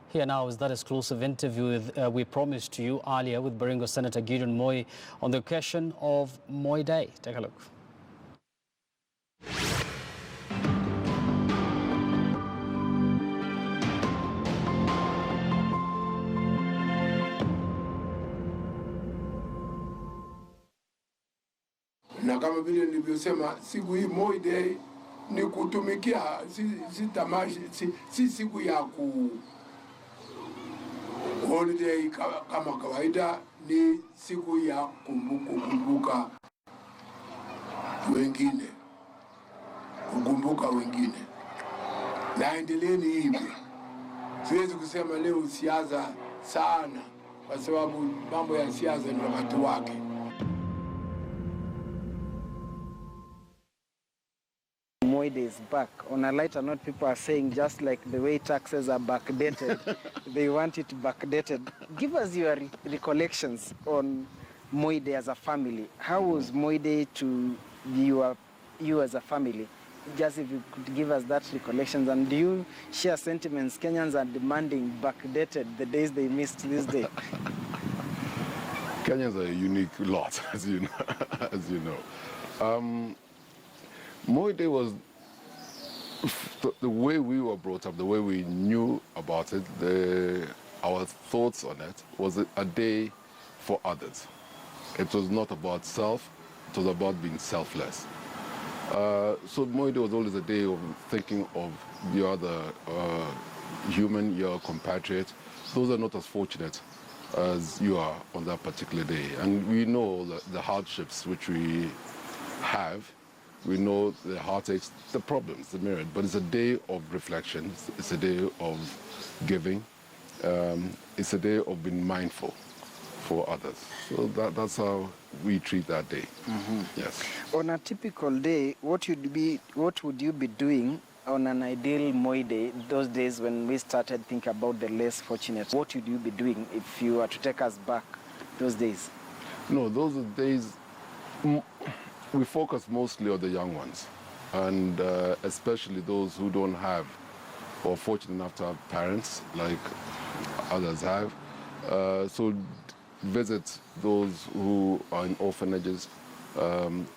Here now is that exclusive interview we promised to you earlier with Baringo Senator Gideon Moi on the occasion of Moi Day. Take a look. Na kama vile nilivyosema, siku hii Moi Day ni kutumikia, si siku ya holiday kama kawaida, ni siku ya kukumbuka wengine, na endeleeni hivi. Siwezi kusema leo siasa sana, kwa sababu mambo ya siasa ni wakati wake. Moi Day is back. On a lighter note, people are saying just like the way taxes are backdated, they want it backdated. Give us your recollections on Moi Day as a family. How was Moi Day to you as a family? Just if you could give us that recollections, and do you share sentiments Kenyans are demanding backdated, the days they missed this day? Kenyans are a unique lot, as you know. Moi Day was the way we were brought up, the way we knew about it, our thoughts on it was a day for others. It was not about self, it was about being selfless. So Moi Day was always a day of thinking of the other human, your compatriot. Those are not as fortunate as you are on that particular day. And we know the hardships which we have. We know the heartaches, the problems, the myriad, but it's a day of reflection, it's a day of giving, it's a day of being mindful for others. So that's how we treat that day. Mm-hmm. Yes. On a typical day, what would you be doing on an ideal Moi Day, those days when we started thinking about the less fortunate? What would you be doing if you were to take us back those days? No, those are days. We focus mostly on the young ones, and especially those who don't have, or fortunate enough to have parents like others have. So visit those who are in orphanages,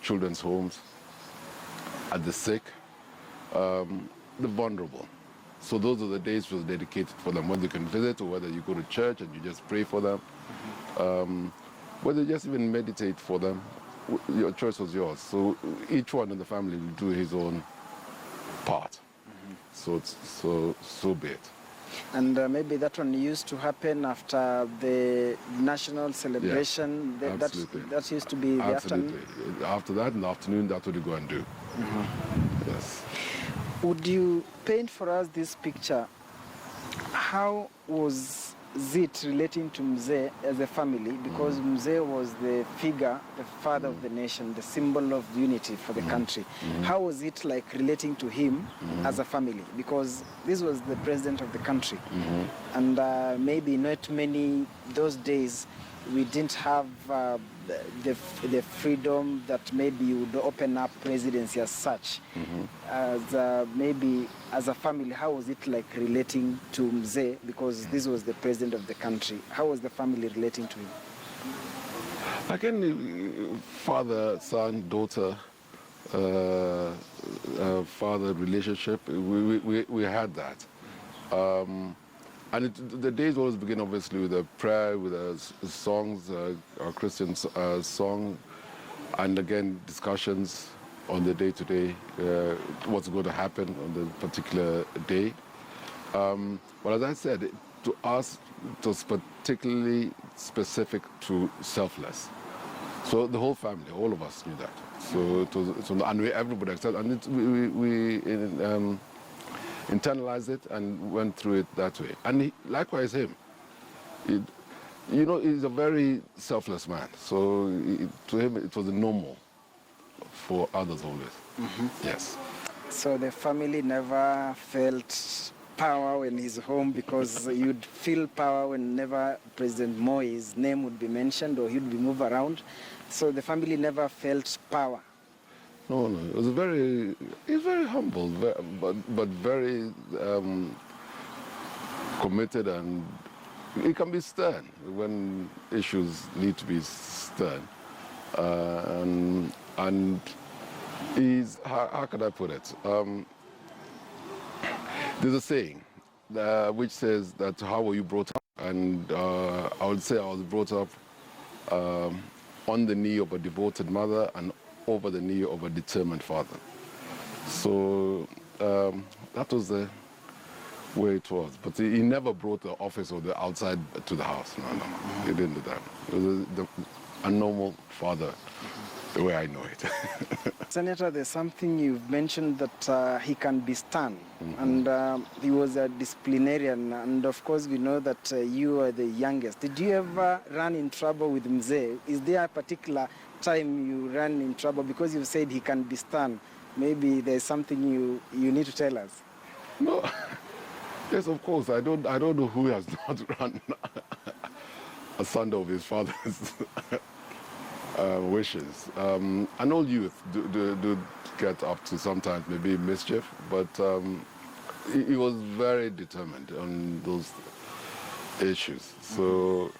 children's homes, at the sick, the vulnerable. So those are the days which are dedicated for them, whether you can visit or whether you go to church and you just pray for them, whether you just even meditate for them. Your choice was yours. So each one in the family will do his own part. Mm-hmm. So be it. And maybe that one used to happen after the national celebration. Yeah, absolutely. That used to be the afternoon. After that, in the afternoon, that's what you go and do. Mm-hmm. Yes. Would you paint for us this picture? How was it relating to mzee as a family? Because mzee was the figure, the father of the nation, the symbol of unity for the country. Mm-hmm. How was it like relating to him as a family? Because this was the president of the country. Mm-hmm. And maybe not many, those days, we didn't have the freedom that maybe you would open up presidency as such. Mm-hmm. As maybe as a family, how was it like relating to mzee? Because this was the president of the country. How was the family relating to him? Like any father, son, daughter, father relationship, we had that. And the days always begin, obviously, with a prayer, with songs, our Christian song, and again, discussions on the day-to-day, what's going to happen on the particular day. But as I said, to us, it was particularly specific to selfless. So the whole family, all of us knew that. So it was, and everybody accepted, and we internalized it and went through it that way. And likewise him. He's a very selfless man. So to him, it was normal. For others always. Mm-hmm. Yes. So the family never felt power when he's home, because you'd feel power whenever President Moi's name would be mentioned or he'd be moved around. So the family never felt power. No, it was he's very humble, but very committed, and he can be stern when issues need to be stern. And he's, how can I put it? There's a saying which says that how were you brought up? And I would say I was brought up on the knee of a devoted mother and over the knee of a determined father. So that was the way it was. But he never brought the office or the outside to the house. No. He didn't do that. He was a normal father, the way I know it. Senator, there's something you've mentioned that he can be stern, and he was a disciplinarian, and of course we know that you are the youngest. Did you ever run in trouble with mzee? Is there a particular time you ran in trouble because you said he can be stern? Maybe there's something you need to tell us. No. Yes, of course. I don't know who has not run asunder of his father's wishes. And all youth do get up to sometimes maybe mischief, but he was very determined on those issues. So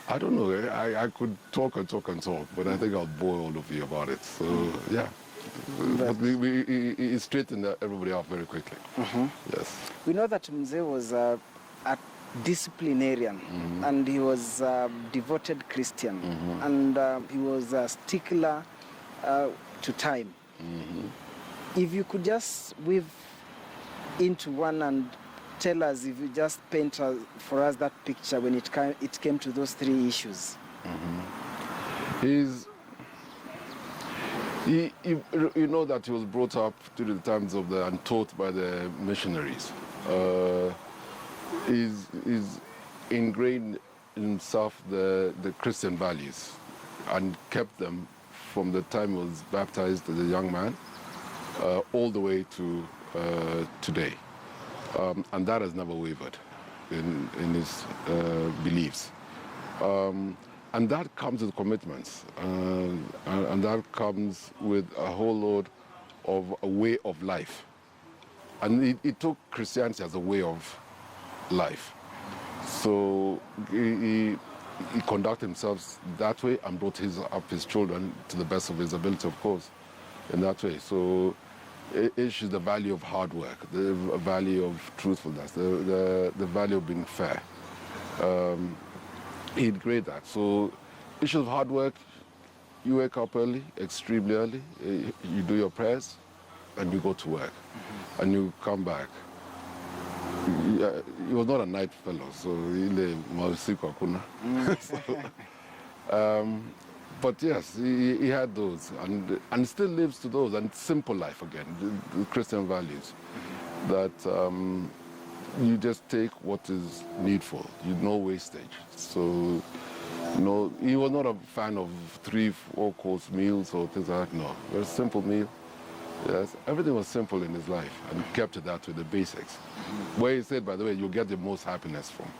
I don't know. I could talk and talk and talk, but I think I'll bore all of you about it. So yeah. But he straightened everybody up very quickly. Yes. We know that mzee was a disciplinarian, and he was a devoted Christian, and he was a stickler to time. If you could just weave into one and tell us, if you just paint for us that picture when it came to those three issues. You know that he was brought up during the times of and taught by the missionaries. He's ingrained in himself the Christian values and kept them from the time he was baptized as a young man all the way to today. And that has never wavered in his beliefs. And that comes with commitments, and that comes with a whole load of a way of life. And he took Christianity as a way of life. So he conducted himself that way and brought up his children to the best of his ability, of course, in that way. So it is the value of hard work, the value of truthfulness, the value of being fair. He'd grade that. So issues of hard work, you wake up early, extremely early, you do your prayers, and you go to work, and you come back. He was not a night fellow, so but yes, he had those, and still lives to those, and simple life again, the Christian values, that you just take what is needful. No wastage. So, he was not a fan of 3-4 course meals or things like that. No, very simple meal. Yes, everything was simple in his life, and kept it that with the basics. Where he said, by the way, you'll get the most happiness from.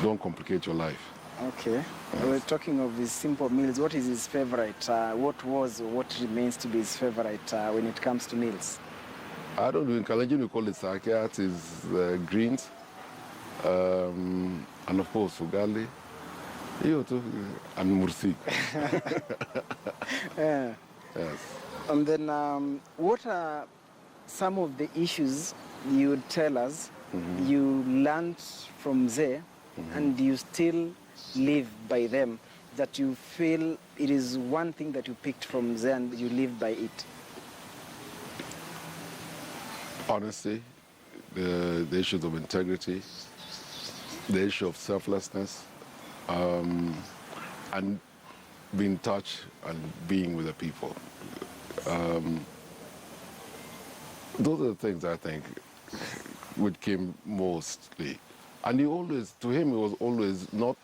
Don't complicate your life. Okay. Yes. We're talking of his simple meals. What is his favorite? What was or what remains to be his favorite when it comes to meals? I don't know. In Kalenjin, we call it sake. It is greens, and of course ugali, and mursik. Yeah. Yes. And then, what are some of the issues you would tell us you learned from mzee, and you still live by them, that you feel it is one thing that you picked from mzee and you live by it? Honesty, the issues of integrity, the issue of selflessness, and being in touch and being with the people. Those are the things I think which came mostly. And to him, it was always not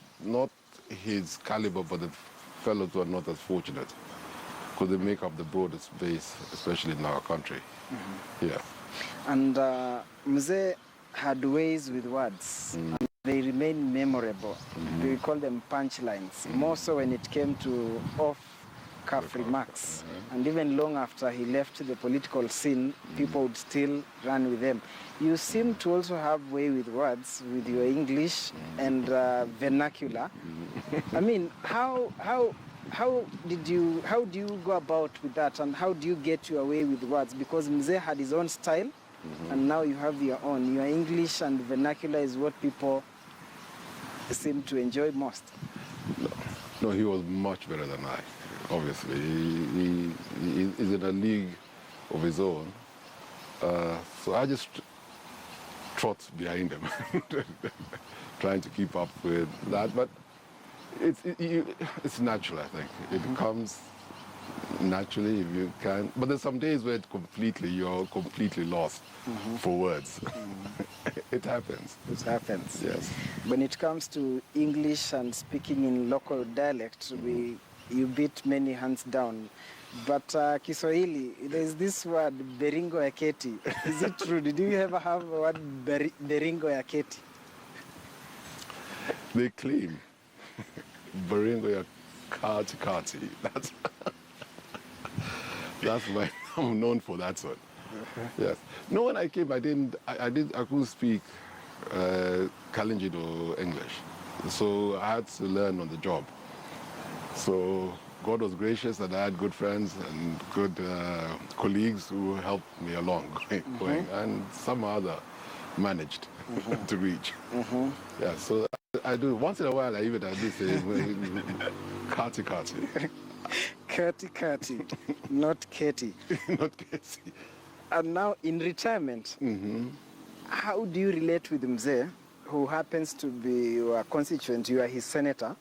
his caliber, but the fellows who are not as fortunate, because they make up the broadest base, especially in our country. Yeah. And mzee had ways with words. And they remain memorable. We call them punchlines. More so when it came to calf remarks. And even long after he left the political scene, people would still run with them. You seem to also have way with words, with your English and vernacular. I mean, how do you go about with that, and how do you get your way with words? Because Mzee had his own style, and now you have your own. Your English and vernacular is what people seem to enjoy most. No, he was much better than I, obviously. He is in a league of his own. So I just trot behind him, trying to keep up with that. But it's natural, I think. It comes naturally if you can. But there's some days where you're completely lost for words. It happens. It happens. Yes. When it comes to English and speaking in local dialect, you beat many hands down. But Kiswahili, there's this word, Baringo ya keti. Is it true? Did you ever have a word, Baringo ya keti? They claim Baringo ya kati. That's why I'm known for that one. Yes. No, when I came, I couldn't speak Kalenjin or English. So I had to learn on the job. So God was gracious and I had good friends and good colleagues who helped me along going, and some other managed to reach. Yeah, so I do, once in a while I do say, kati. Kati, not Katie. Not Katie. And now in retirement, how do you relate with Mzee, who happens to be your constituent? You are his senator.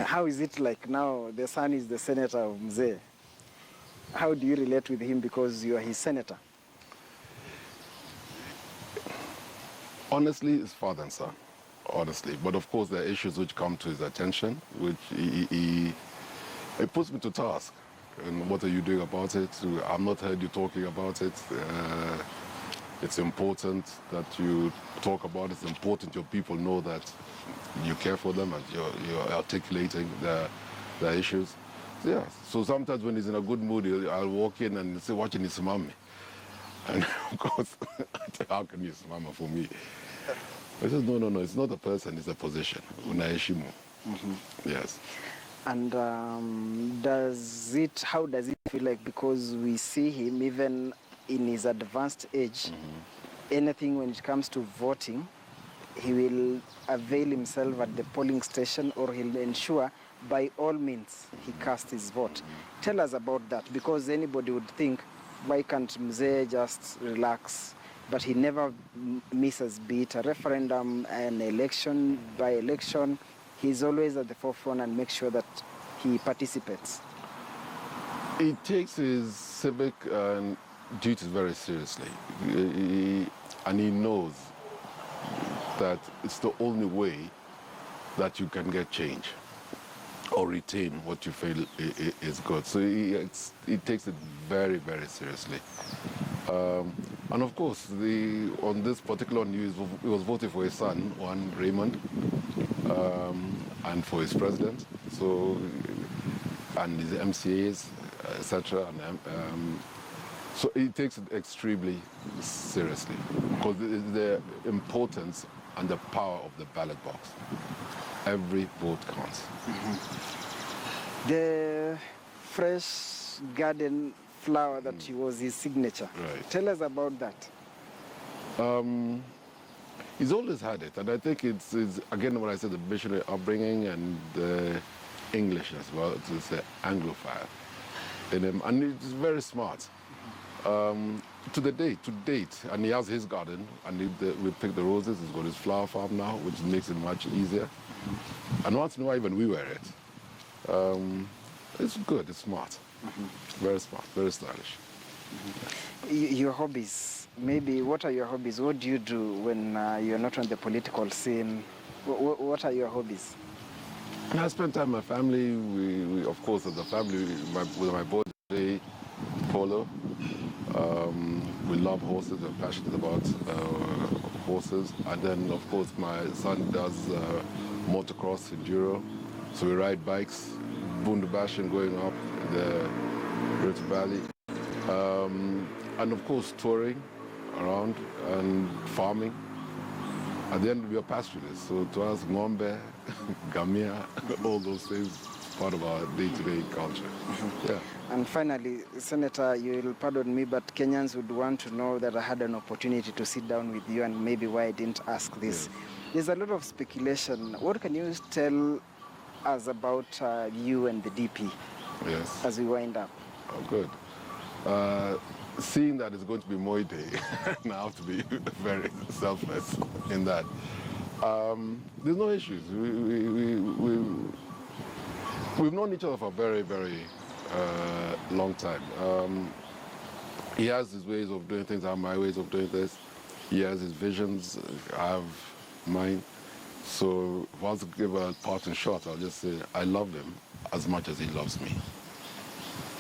How is it like now? The son is the senator of Mzee. How do you relate with him because you are his senator? Honestly, it's father and son, honestly. But of course, there are issues which come to his attention, which it puts me to task. And what are you doing about it? I've not heard you talking about it. It's important that you talk about it. It's important your people know that you care for them and you're articulating their issues. So, yeah. So sometimes when he's in a good mood, I'll walk in and say, "Watching his mommy." And of course, how can you mama for me? I said, no, it's not a person, it's a position. Unaeshimu. Yes. And how does it feel like? Because we see him even in his advanced age, anything when it comes to voting, he will avail himself at the polling station, or he'll ensure by all means he casts his vote. Tell us about that, because anybody would think, why can't Mzee just relax? But he never misses, be it a referendum, an election, by election. He's always at the forefront and makes sure that he participates. He takes his civic duties very seriously. And he knows that it's the only way that you can get change or retain what you feel is good. So he takes it very, very seriously. And of course, on this particular news, he was voting for his son, Juan Raymond, and for his president, and his MCAs, etc. So he takes it extremely seriously, because the importance and the power of the ballot box. Every vote counts. The fresh garden flower that was his signature. Right. Tell us about that. He's always had it, and I think it's again what I said, the missionary upbringing and the English as well. It's an Anglophile in him, and he's very smart. To date, and he has his garden, and we pick the roses. He's got his flower farm now, which makes it much easier. And once in a while, even we wear it. It's good. It's smart. Very smart. Very stylish. Your hobbies, maybe. What are your hobbies? What do you do when you're not on the political scene? What are your hobbies? I spend time with my family. We of course, as a family, with my boy, Polo. We love horses. We're passionate about horses. And then, of course, my son does motocross, enduro. So we ride bikes, Bundubashin going up in the Rift Valley. And of course, touring around and farming. At the end, we are pastoralists. So to us, ng'ombe, gamia, all those things, part of our day-to-day culture. Yeah. And finally, Senator, you will pardon me, but Kenyans would want to know that I had an opportunity to sit down with you and maybe why I didn't ask this. Yes. There's a lot of speculation. What can you tell us about you and the DP as we wind up? Oh, good. Seeing that it's going to be Moi Day, and I have to be very selfless in that. There's no issues. We've known each other for a very, very long time. He has his ways of doing things, I have my ways of doing this. He has his visions, I have mine. So if I was to give a parting shot, I'll just say I love him as much as he loves me.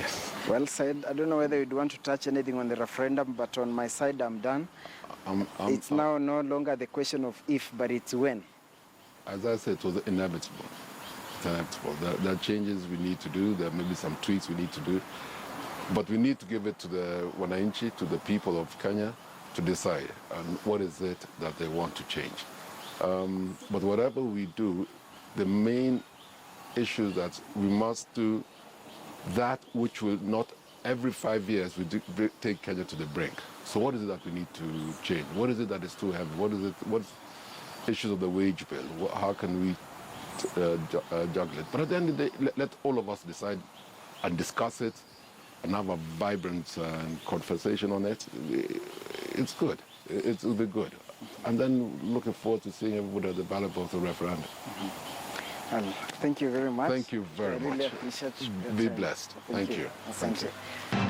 Yes. Well said. I don't know whether you'd want to touch anything on the referendum, but on my side, I'm done. It's now no longer the question of if, but it's when. As I said, it was inevitable. It's inevitable. There are changes we need to do. There may be some tweaks we need to do. But we need to give it to the wananchi, to the people of Kenya, to decide what is it that they want to change. But whatever we do, the main issue is that we must do that which will not, every 5 years, we take Kenya to the brink. So what is it that we need to change? What is it that is too heavy? What's issues of the wage bill? How can we juggle it? But at the end of the day, let all of us decide and discuss it and have a vibrant conversation on it. It's good. It will be good. And then looking forward to seeing everybody at the ballot box of referendum. Well, thank you very much. Thank you very much. I really appreciate your Be time. blessed. Thank you. Thank you.